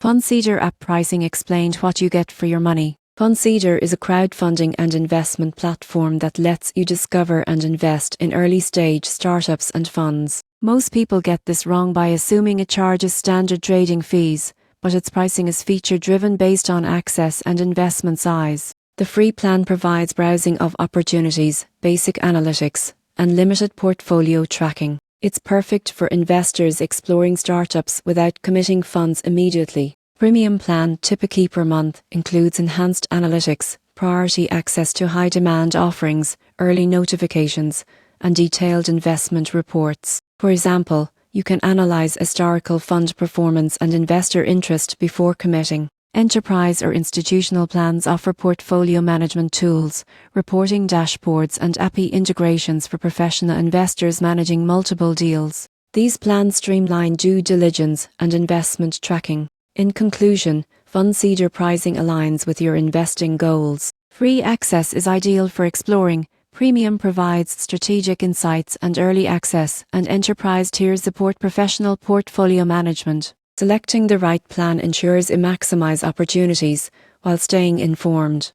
FundSeeder app pricing explained what you get for your money. FundSeeder is a crowdfunding and investment platform that lets you discover and invest in early-stage startups and funds. Most people get this wrong by assuming it charges standard trading fees, but its pricing is feature-driven based on access and investment size. The free plan provides browsing of opportunities, basic analytics, and limited portfolio tracking. It's perfect for investors exploring startups without committing funds immediately. Premium plan typically per month includes enhanced analytics, priority access to high-demand offerings, early notifications, and detailed investment reports. For example, you can analyze historical fund performance and investor interest before committing. Enterprise or institutional plans offer portfolio management tools, reporting dashboards, and API integrations for professional investors managing multiple deals. These plans streamline due diligence and investment tracking. In conclusion, FundSeeder pricing aligns with your investing goals. Free access is ideal for exploring, premium provides strategic insights and early access, and enterprise tiers support professional portfolio management. Selecting the right plan ensures you maximize opportunities while staying informed.